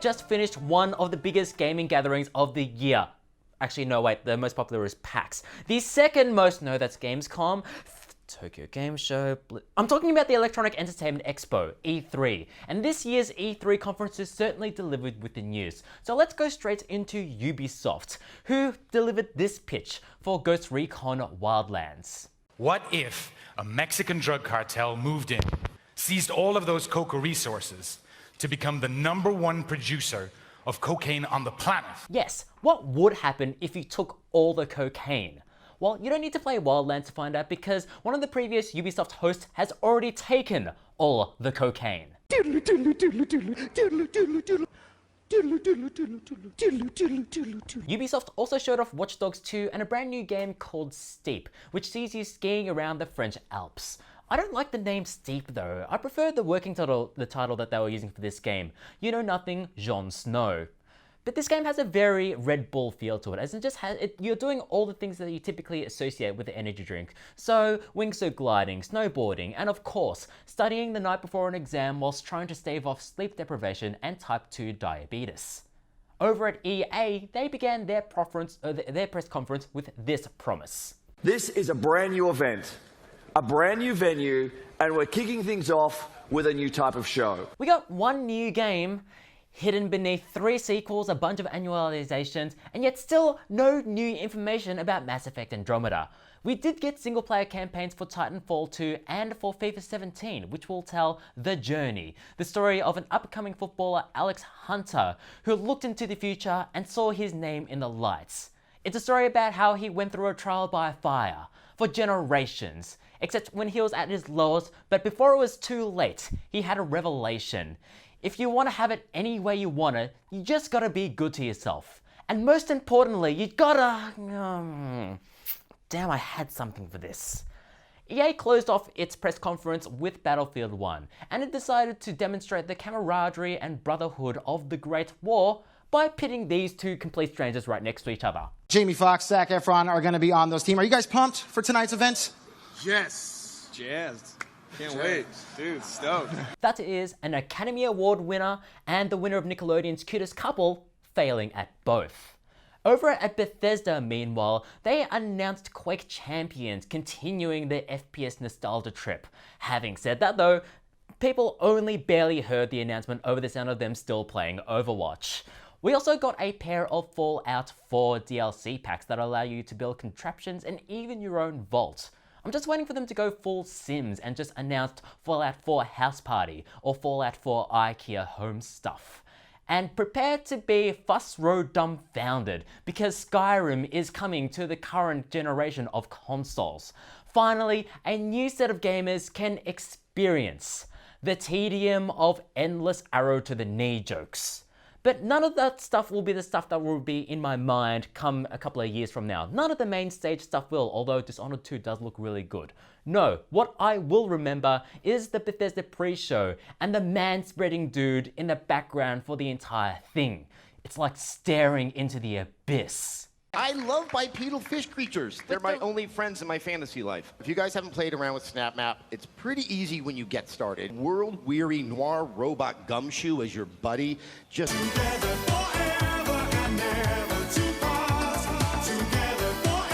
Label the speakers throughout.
Speaker 1: just finished one of the biggest gaming gatherings of the year. Actually, no, wait, the most popular is PAX. The second most, no, that's Gamescom, Tokyo Game Show. I'm talking about the Electronic Entertainment Expo, E3. And this year's E3 conference is certainly delivered with the news. So let's go straight into Ubisoft, who delivered this pitch for Ghost Recon Wildlands.
Speaker 2: What if a Mexican drug cartel moved in, seized all of those coca resources to become the #1 producer of cocaine on the planet?
Speaker 1: Yes, what would happen if you took all the cocaine? Well, you don't need to play Wildlands to find out because one of the previous Ubisoft hosts has already taken all the cocaine. Ubisoft also showed off Watch Dogs 2 and a brand new game called Steep, which sees you skiing around the French Alps. I don't like the name Steep though. I prefer the working title, the title that they were using for this game. You Know Nothing, Jon Snow. But this game has a very Red Bull feel to it, as it just has, you're doing all the things that you typically associate with the energy drink. So, wingsuit gliding, snowboarding, and of course, studying the night before an exam whilst trying to stave off sleep deprivation and type 2 diabetes. Over at EA, they began their press conference with this promise.
Speaker 3: This is a brand new event, a brand new venue, and we're kicking things off with a new type of show.
Speaker 1: We got one new game, hidden beneath 3 sequels, a bunch of annualizations, and yet still no new information about Mass Effect Andromeda. We did get single-player campaigns for Titanfall 2 and for FIFA 17, which will tell The Journey, the story of an upcoming footballer, Alex Hunter, who looked into the future and saw his name in the lights. It's a story about how he went through a trial by fire for generations, except when he was at his lowest, but before it was too late, he had a revelation. If you want to have it any way you want it, you just gotta be good to yourself. And most importantly, you gotta... Damn, I had something for this. EA closed off its press conference with Battlefield 1, and it decided to demonstrate the camaraderie and brotherhood of the Great War by pitting these two complete strangers right next to each other.
Speaker 4: Jamie Foxx, Zac Efron are gonna be on those teams. Are you guys pumped for tonight's event?
Speaker 5: Yes. Jazzed. Can't wait. Dude, stoked.
Speaker 1: That is an Academy Award winner and the winner of Nickelodeon's Cutest Couple, failing at both. Over at Bethesda, meanwhile, they announced Quake Champions, continuing their FPS nostalgia trip. Having said that though, people only barely heard the announcement over the sound of them still playing Overwatch. We also got a pair of Fallout 4 DLC packs that allow you to build contraptions and even your own vault. I'm just waiting for them to go full Sims and just announced Fallout 4 House Party or Fallout 4 IKEA Home Stuff. And prepare to be fuss row dumbfounded because Skyrim is coming to the current generation of consoles. Finally, a new set of gamers can experience the tedium of endless arrow to the knee jokes. But none of that stuff will be the stuff that will be in my mind come a couple of years from now. None of the main stage stuff will, although Dishonored 2 does look really good. No, what I will remember is the Bethesda pre-show and the man-spreading dude in the background for the entire thing. It's like staring into the abyss.
Speaker 6: I love bipedal fish creatures. They're my only friends in my fantasy life. If you guys haven't played around with Snap Map, it's pretty easy when you get started. World-weary noir robot gumshoe as your buddy. Just...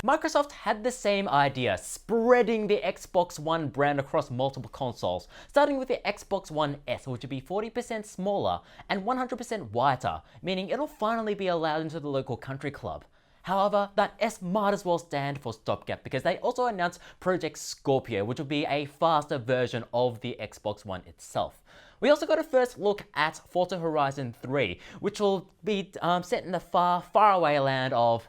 Speaker 1: Microsoft had the same idea, spreading the Xbox One brand across multiple consoles, starting with the Xbox One S, which would be 40% smaller and 100% whiter, meaning it'll finally be allowed into the local country club. However, that S might as well stand for stopgap because they also announced Project Scorpio, which will be a faster version of the Xbox One itself. We also got a first look at Forza Horizon 3, which will be set in the far, far away land of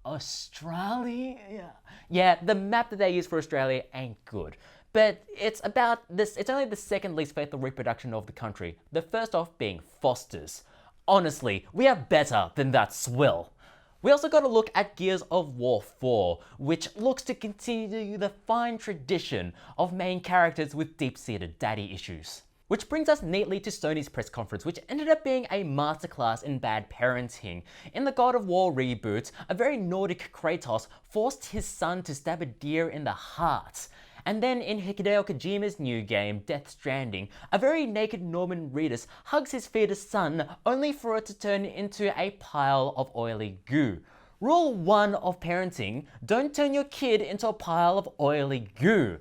Speaker 1: Australia? Yeah, the map that they use for Australia ain't good. But it's about this, it's only the second least faithful reproduction of the country, the first off being Foster's. Honestly, we are better than that swill. We also got a look at Gears of War 4, which looks to continue the fine tradition of main characters with deep-seated daddy issues. Which brings us neatly to Sony's press conference, which ended up being a masterclass in bad parenting. In the God of War reboot, a very Nordic Kratos forced his son to stab a deer in the heart. And then in Hideo Kojima's new game, Death Stranding, a very naked Norman Reedus hugs his fetus son only for it to turn into a pile of oily goo. Rule 1 of parenting, don't turn your kid into a pile of oily goo.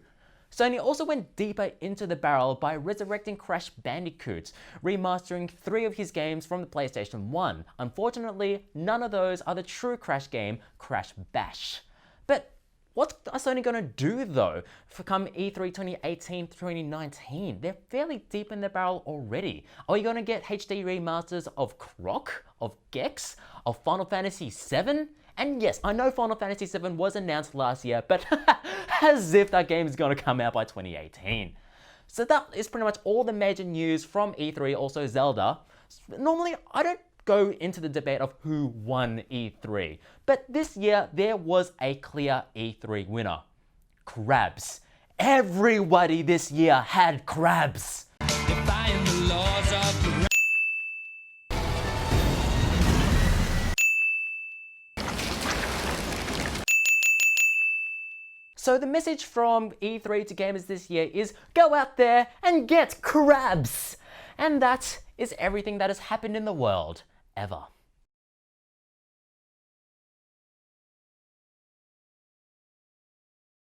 Speaker 1: Sony also went deeper into the barrel by resurrecting Crash Bandicoot, remastering 3 of his games from the PlayStation 1. Unfortunately, none of those are the true Crash game, Crash Bash. But what's Sony gonna do though for come E3 2018-2019? They're fairly deep in the barrel already. Are you gonna get HD remasters of Croc, of Gex, of Final Fantasy VII? And yes, I know Final Fantasy VII was announced last year, but as if that game is gonna come out by 2018. So that is pretty much all the major news from E3, also Zelda. Normally, I don't go into the debate of who won E3, but this year there was a clear E3 winner. Crabs. Everybody this year had crabs. Defying the laws of the So the message from E3 to gamers this year is go out there and get crabs! And that is everything that has happened in the world, ever.